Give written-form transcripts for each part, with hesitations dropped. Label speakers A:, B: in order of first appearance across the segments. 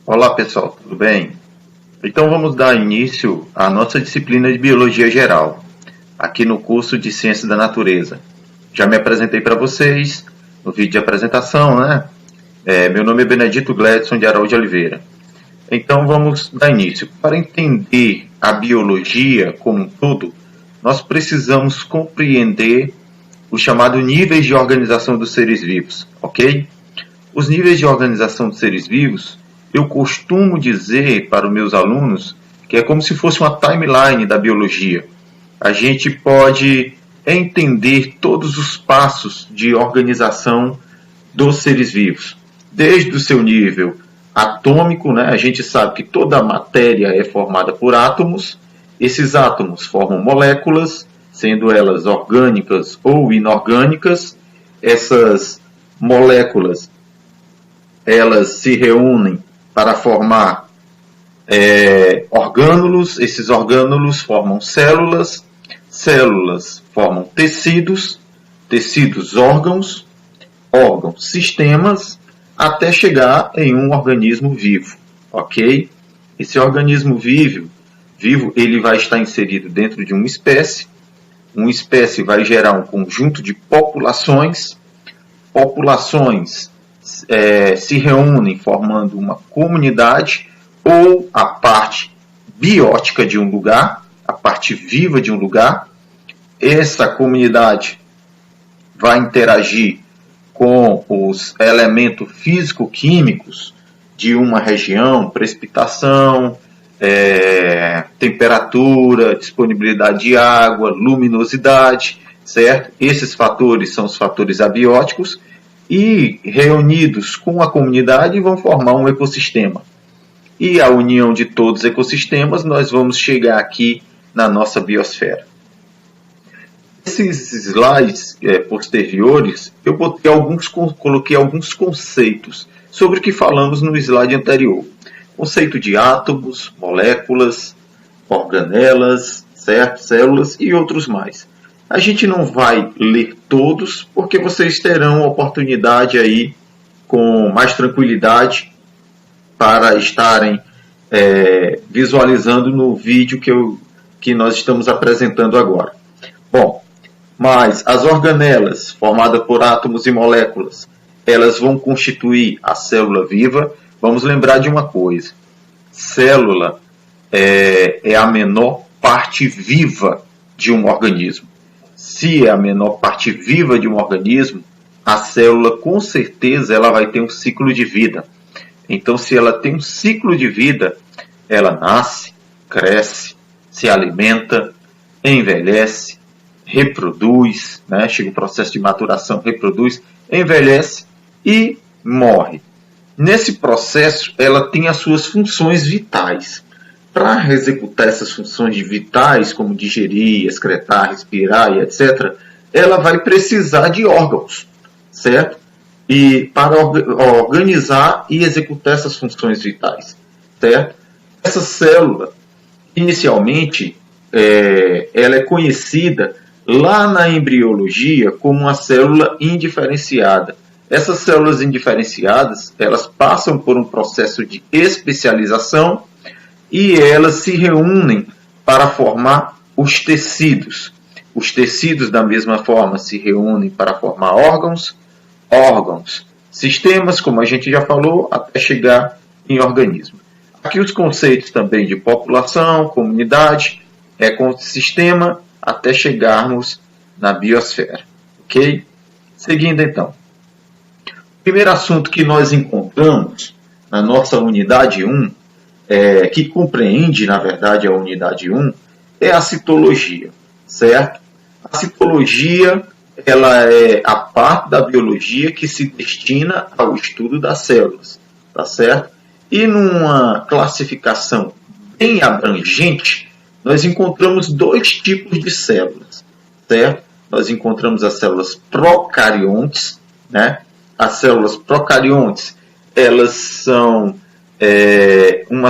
A: Olá pessoal, tudo bem? Então vamos dar início à nossa disciplina de Biologia Geral, aqui no curso de Ciências da Natureza. Já me apresentei para vocês no vídeo de apresentação, né? Meu nome é Benedito Gledson de Araújo Oliveira. Então vamos dar início. Para entender a biologia como um todo, nós precisamos compreender os chamados níveis de organização dos seres vivos, ok? Os níveis de organização dos seres vivos, eu costumo dizer para os meus alunos que é como se fosse uma timeline da biologia. A gente pode entender todos os passos de organização dos seres vivos, desde o seu nível atômico, né? A gente sabe que toda a matéria é formada por átomos, esses átomos formam moléculas, sendo elas orgânicas ou inorgânicas. Essas moléculas elas se reúnem para formar orgânulos, esses orgânulos formam células, células formam tecidos, tecidos órgãos, órgãos sistemas, até chegar em um organismo vivo, ok? Esse organismo vivo ele vai estar inserido dentro de uma espécie vai gerar um conjunto de populações, populações se reúnem formando uma comunidade ou a parte biótica de um lugar, a parte viva de um lugar. Essa comunidade vai interagir com os elementos físico-químicos de uma região, precipitação, temperatura, disponibilidade de água, luminosidade, certo? Esses fatores são os fatores abióticos e reunidos com a comunidade vão formar um ecossistema. E a união de todos os ecossistemas, nós vamos chegar aqui na nossa biosfera. Esses slides posteriores, eu coloquei alguns conceitos sobre o que falamos no slide anterior. Conceito de átomos, moléculas, organelas, certo? Células e outros mais. A gente não vai ler todos, porque vocês terão a oportunidade aí, com mais tranquilidade, para estarem visualizando no vídeo que nós estamos apresentando agora. Bom, mas as organelas, formadas por átomos e moléculas, elas vão constituir a célula viva. Vamos lembrar de uma coisa: célula é a menor parte viva de um organismo. Se é a menor parte viva de um organismo, a célula com certeza ela vai ter um ciclo de vida. Então, se ela tem um ciclo de vida, ela nasce, cresce, se alimenta, envelhece, reproduz, né? Chega o processo de maturação, reproduz, envelhece e morre. Nesse processo, ela tem as suas funções vitais. Para executar essas funções vitais, como digerir, excretar, respirar e etc., ela vai precisar de órgãos, certo? E para organizar e executar essas funções vitais, certo? Essa célula, inicialmente, ela é conhecida lá na embriologia como uma célula indiferenciada. Essas células indiferenciadas, elas passam por um processo de especialização e elas se reúnem para formar os tecidos. Os tecidos, da mesma forma, se reúnem para formar órgãos, sistemas, como a gente já falou, até chegar em organismo. Aqui os conceitos também de população, comunidade, ecossistema, até chegarmos na biosfera. Ok? Seguindo então. O primeiro assunto que nós encontramos na nossa unidade 1, que compreende, na verdade, a unidade 1, é a citologia, certo? A citologia, ela é a parte da biologia que se destina ao estudo das células, tá certo? E numa classificação bem abrangente, nós encontramos dois tipos de células, certo? Nós encontramos as células procariontes, né? As células procariontes, elas são um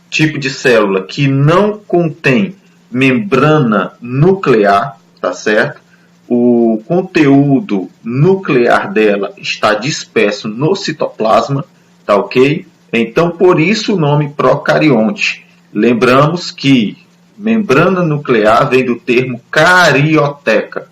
A: tipo de célula que não contém membrana nuclear, tá certo? O conteúdo nuclear dela está disperso no citoplasma, tá ok? Então, por isso o nome procarionte. Lembramos que membrana nuclear vem do termo carioteca.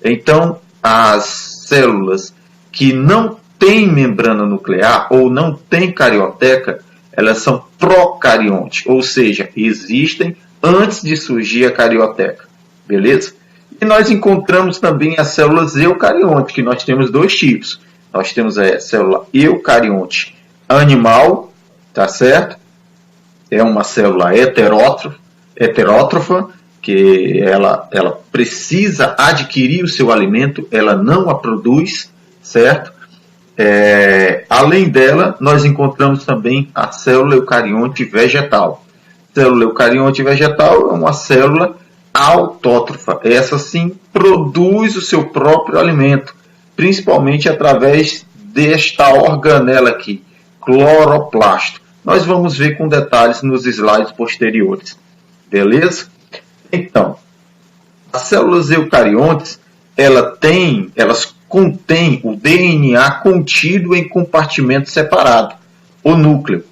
A: Então, as células que não têm membrana nuclear ou não têm carioteca, elas são procarionte, ou seja, existem antes de surgir a carioteca. Beleza? E nós encontramos também as células eucarionte, que nós temos dois tipos. Nós temos a célula eucarionte animal, tá certo? É uma célula heterótrofa, que ela precisa adquirir o seu alimento, ela não a produz, certo? Além dela, nós encontramos também a célula eucarionte vegetal. Célula eucarionte vegetal é uma célula autótrofa. Essa sim produz o seu próprio alimento, principalmente através desta organela aqui, cloroplasto. Nós vamos ver com detalhes nos slides posteriores. Beleza? Então, as células eucariontes, elas contêm o DNA contido em compartimento separado, o núcleo.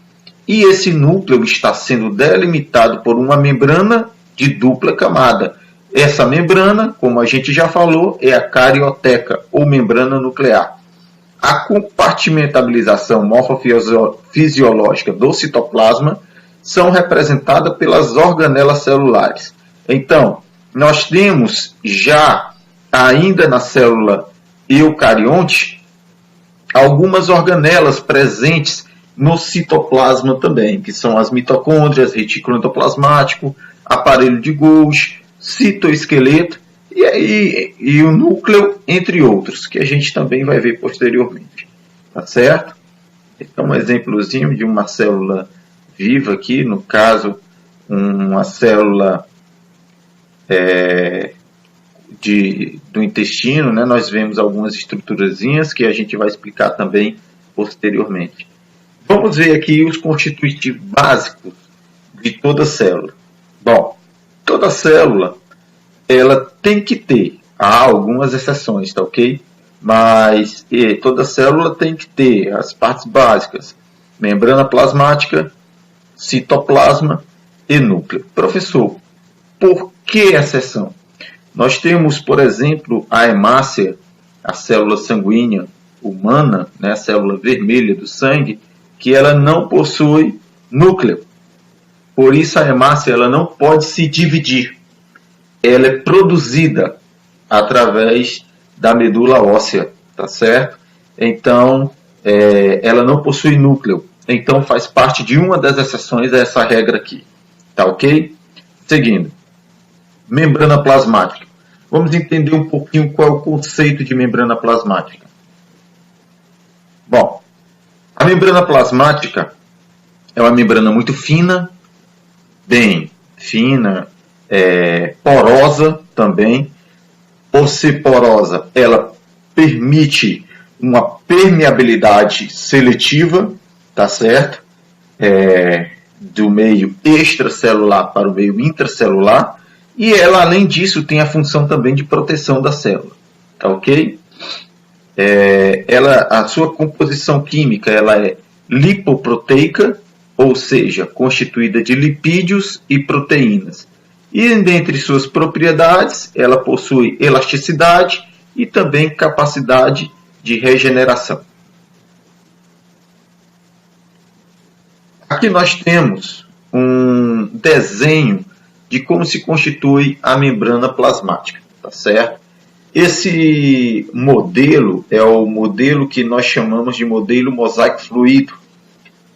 A: E esse núcleo está sendo delimitado por uma membrana de dupla camada. Essa membrana, como a gente já falou, é a carioteca, ou membrana nuclear. A compartimentalização morfofisiológica do citoplasma são representadas pelas organelas celulares. Então, nós temos já, ainda na célula eucarionte, algumas organelas presentes no citoplasma também, que são as mitocôndrias, retículo endoplasmático, aparelho de Golgi, citoesqueleto e o núcleo, entre outros, que a gente também vai ver posteriormente. Tá certo? Então, um exemplozinho de uma célula viva aqui, no caso, uma célula do intestino, né? Nós vemos algumas estruturazinhas que a gente vai explicar também posteriormente. Vamos ver aqui os constitutivos básicos de toda célula. Bom, toda célula ela tem que ter, há algumas exceções, tá ok? Mas toda célula tem que ter as partes básicas: membrana plasmática, citoplasma e núcleo. Professor, por que exceção? Nós temos, por exemplo, a hemácia, a célula sanguínea humana, né, a célula vermelha do sangue, que ela não possui núcleo. Por isso a hemácia ela não pode se dividir. Ela é produzida através da medula óssea, tá certo? Então, ela não possui núcleo. Então, faz parte de uma das exceções a essa regra aqui. Tá ok? Seguindo. Membrana plasmática. Vamos entender um pouquinho qual é o conceito de membrana plasmática. Bom, a membrana plasmática é uma membrana muito fina, bem fina, porosa também. Por ser porosa, ela permite uma permeabilidade seletiva, tá certo? Do meio extracelular para o meio intracelular. E ela, além disso, tem a função também de proteção da célula, tá ok? A sua composição química ela é lipoproteica, ou seja, constituída de lipídios e proteínas. E dentre suas propriedades, ela possui elasticidade e também capacidade de regeneração. Aqui nós temos um desenho de como se constitui a membrana plasmática, tá certo? Esse modelo é o modelo que nós chamamos de modelo mosaico fluido.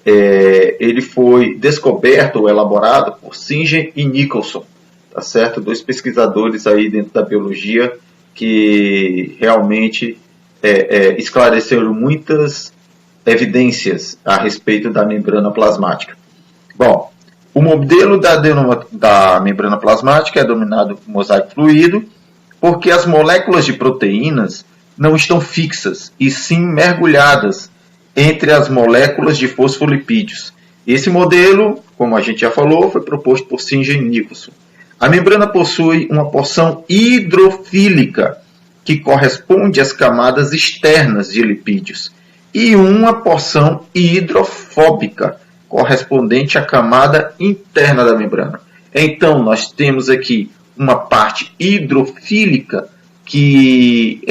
A: Ele foi descoberto ou elaborado por Singer e Nicholson, tá certo? Dois pesquisadores aí dentro da biologia que realmente esclareceram muitas evidências a respeito da membrana plasmática. Bom, o modelo da membrana plasmática é denominado mosaico fluido porque as moléculas de proteínas não estão fixas e sim mergulhadas entre as moléculas de fosfolipídios. Esse modelo, como a gente já falou, foi proposto por Singer e Nicholson. A membrana possui uma porção hidrofílica que corresponde às camadas externas de lipídios e uma porção hidrofóbica, correspondente à camada interna da membrana. Então, nós temos aqui uma parte hidrofílica que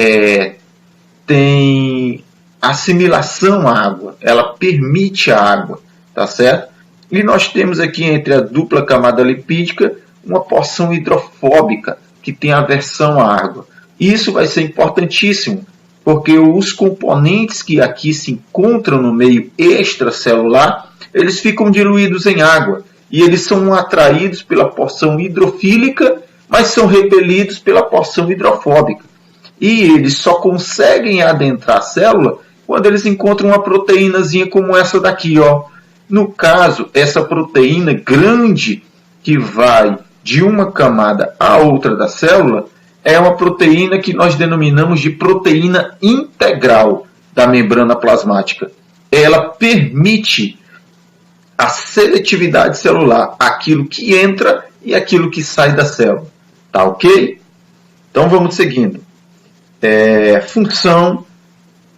A: tem assimilação à água, ela permite a água, tá certo? E nós temos aqui entre a dupla camada lipídica uma porção hidrofóbica que tem aversão à água. Isso vai ser importantíssimo, porque os componentes que aqui se encontram no meio extracelular, eles ficam diluídos em água e eles são atraídos pela porção hidrofílica, mas são repelidos pela porção hidrofóbica. E eles só conseguem adentrar a célula quando eles encontram uma proteínazinha como essa daqui, ó. No caso, essa proteína grande que vai de uma camada à outra da célula é uma proteína que nós denominamos de proteína integral da membrana plasmática. Ela permite a seletividade celular, aquilo que entra e aquilo que sai da célula. Tá ok? Então vamos seguindo. Função,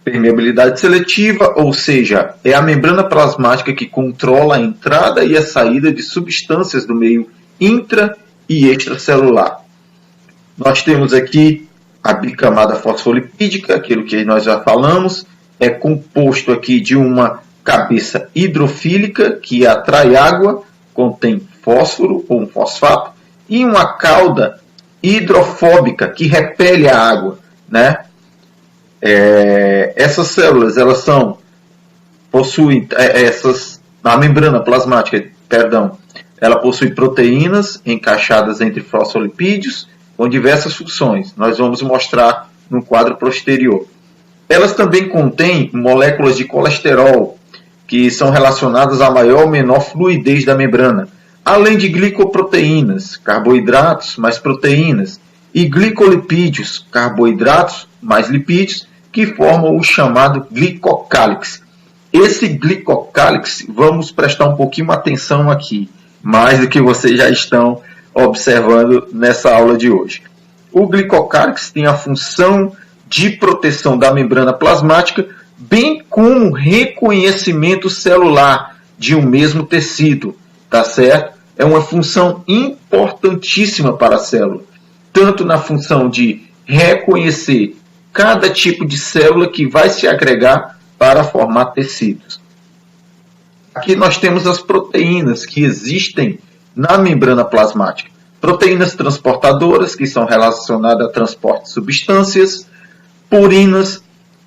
A: permeabilidade seletiva, ou seja, é a membrana plasmática que controla a entrada e a saída de substâncias do meio intra e extracelular. Nós temos aqui a bicamada fosfolipídica, aquilo que nós já falamos, é composto aqui de uma cabeça hidrofílica que atrai água, contém fósforo ou um fosfato, e uma cauda hidrofóbica que repele a água, né? Essas células, elas possuem a membrana plasmática, ela possui proteínas encaixadas entre fosfolipídios com diversas funções. Nós vamos mostrar no quadro posterior. Elas também contêm moléculas de colesterol, que são relacionadas à maior ou menor fluidez da membrana, além de glicoproteínas, carboidratos mais proteínas, e glicolipídios, carboidratos mais lipídios, que formam o chamado glicocálix. Esse glicocálix, vamos prestar um pouquinho atenção aqui, mais do que vocês já estão observando nessa aula de hoje. O glicocálix tem a função de proteção da membrana plasmática, bem como reconhecimento celular de um mesmo tecido, tá certo? É uma função importantíssima para a célula, tanto na função de reconhecer cada tipo de célula que vai se agregar para formar tecidos. Aqui nós temos as proteínas que existem na membrana plasmática. Proteínas transportadoras, que são relacionadas a transporte de substâncias, purinas,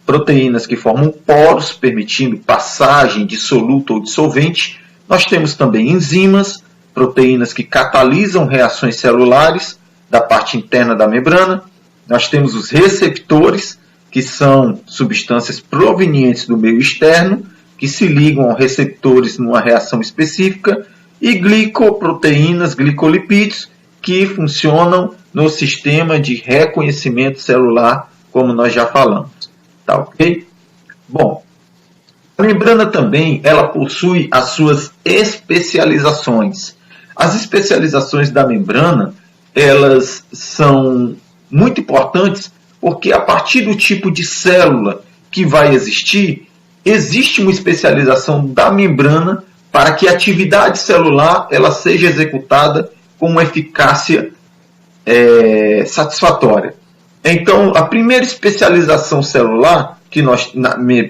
A: proteínas que formam poros, permitindo passagem de soluto ou dissolvente. Nós temos também enzimas, proteínas que catalisam reações celulares da parte interna da membrana. Nós temos os receptores, que são substâncias provenientes do meio externo, que se ligam a receptores numa reação específica, e glicoproteínas, glicolipídios, que funcionam no sistema de reconhecimento celular, como nós já falamos. Tá ok? Bom, a membrana também ela possui as suas especializações. As especializações da membrana, elas são muito importantes porque a partir do tipo de célula que vai existir, existe uma especialização da membrana para que a atividade celular ela seja executada com uma eficácia satisfatória. Então, a primeira especialização celular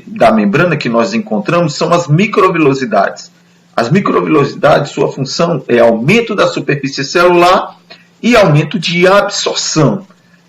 A: da membrana que nós encontramos são as microvilosidades. As microvilosidades, sua função é aumento da superfície celular e aumento de absorção.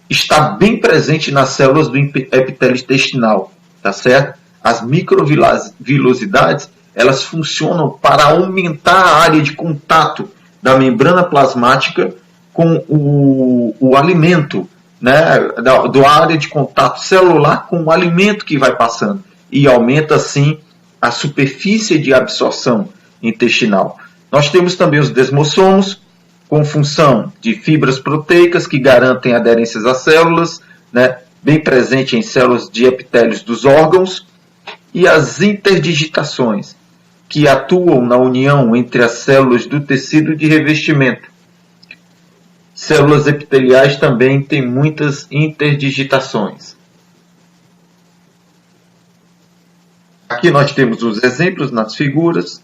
A: Está bem presente nas células do epitélio intestinal, tá certo? As microvilosidades, elas funcionam para aumentar a área de contato da membrana plasmática com o alimento, né? Da área de contato celular com o alimento que vai passando. E aumenta, assim, a superfície de absorção intestinal. Nós temos também os desmossomos, com função de fibras proteicas que garantem aderências às células, né, bem presente em células de epitélios dos órgãos, e as interdigitações, que atuam na união entre as células do tecido de revestimento. Células epiteliais também têm muitas interdigitações. Aqui nós temos os exemplos nas figuras,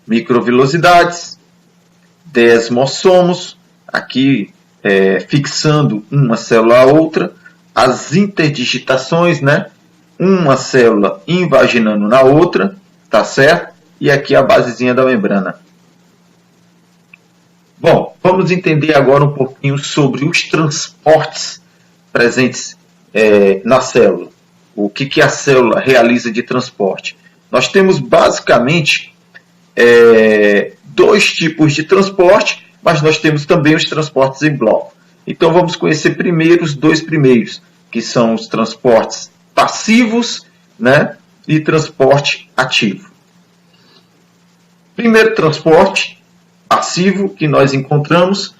A: microvilosidades, desmossomos, aqui fixando uma célula a outra, as interdigitações, né? Uma célula invaginando na outra, tá certo? E aqui a basezinha da membrana. Bom, vamos entender agora um pouquinho sobre os transportes presentes na célula. O que a célula realiza de transporte? Nós temos basicamente dois tipos de transporte, mas nós temos também os transportes em bloco. Então vamos conhecer primeiro os dois primeiros, que são os transportes passivos, né, e transporte ativo. Primeiro transporte passivo que nós encontramos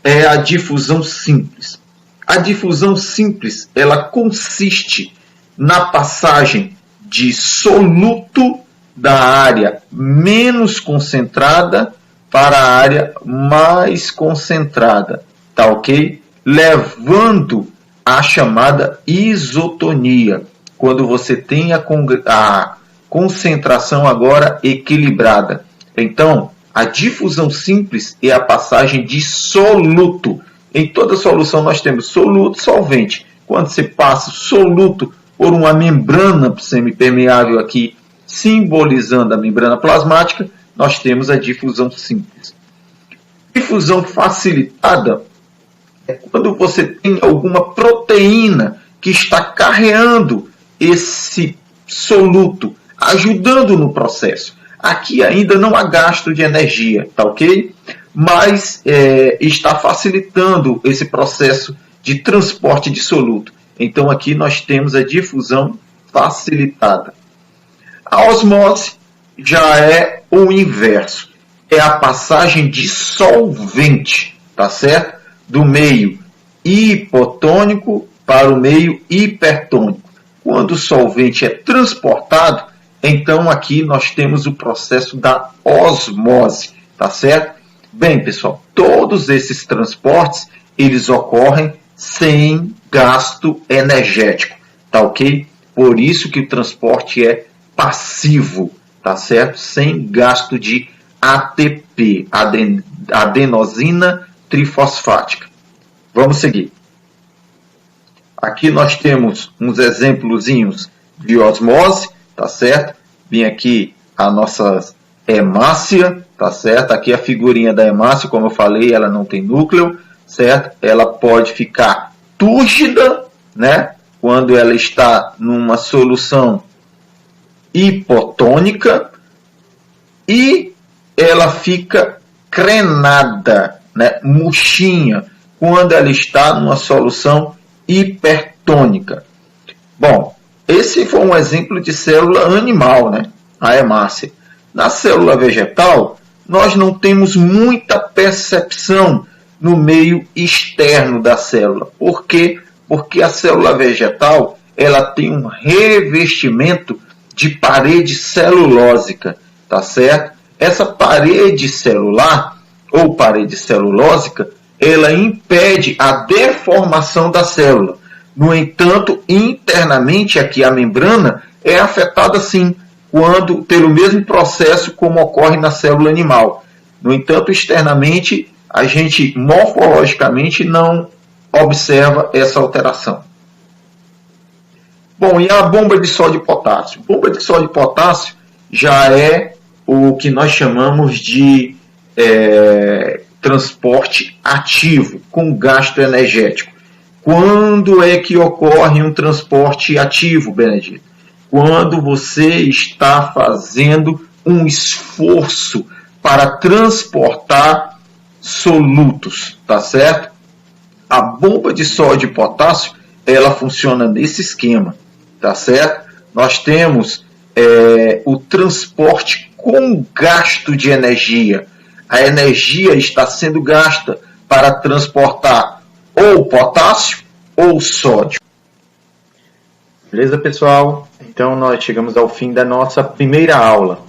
A: é a difusão simples. A difusão simples, ela consiste na passagem de soluto da área menos concentrada para a área mais concentrada, tá ok? Levando a chamada isotonia, quando você tem a concentração agora equilibrada. Então, a difusão simples é a passagem de soluto. Em toda solução nós temos soluto e solvente. Quando você passa soluto por uma membrana semipermeável aqui, simbolizando a membrana plasmática, nós temos a difusão simples. Difusão facilitada é quando você tem alguma proteína que está carreando esse soluto, ajudando no processo. Aqui ainda não há gasto de energia, tá ok? Mas está facilitando esse processo de transporte de soluto. Então aqui nós temos a difusão facilitada. A osmose já é o inverso. É a passagem de solvente, tá certo? Do meio hipotônico para o meio hipertônico. Quando o solvente é transportado, então aqui nós temos o processo da osmose, tá certo? Bem, pessoal, todos esses transportes, eles ocorrem sem gasto energético, tá ok? Por isso que o transporte é passivo, tá certo? Sem gasto de ATP, adenosina trifosfática. Vamos seguir. Aqui nós temos uns exemplozinhos de osmose, tá certo? Vem aqui a nossa hemácia, tá certo? Aqui a figurinha da hemácia, como eu falei, ela não tem núcleo, certo? Ela pode ficar túrgida, né? Quando ela está numa solução hipotônica, e ela fica crenada, né? Murchinha, quando ela está numa solução hipertônica. Bom, esse foi um exemplo de célula animal, né? A hemácia. Na célula vegetal, nós não temos muita percepção no meio externo da célula. Por quê? Porque a célula vegetal ela tem um revestimento de parede celulósica, tá certo? Essa parede celular ou parede celulósica, ela impede a deformação da célula. No entanto, internamente aqui a membrana é afetada sim, pelo mesmo processo como ocorre na célula animal. No entanto, externamente, a gente morfologicamente não observa essa alteração. Bom, e a bomba de sódio e potássio? Bomba de sódio e potássio já é o que nós chamamos de transporte ativo, com gasto energético. Quando é que ocorre um transporte ativo, Benedito? Quando você está fazendo um esforço para transportar solutos, tá certo? A bomba de sódio e potássio, ela funciona nesse esquema, tá certo? Nós temos o transporte com gasto de energia. A energia está sendo gasta para transportar ou potássio ou sódio. Beleza, pessoal? Então, nós chegamos ao fim da nossa primeira aula.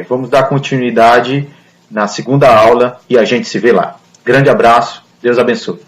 A: Vamos dar continuidade na segunda aula e a gente se vê lá. Grande abraço, Deus abençoe.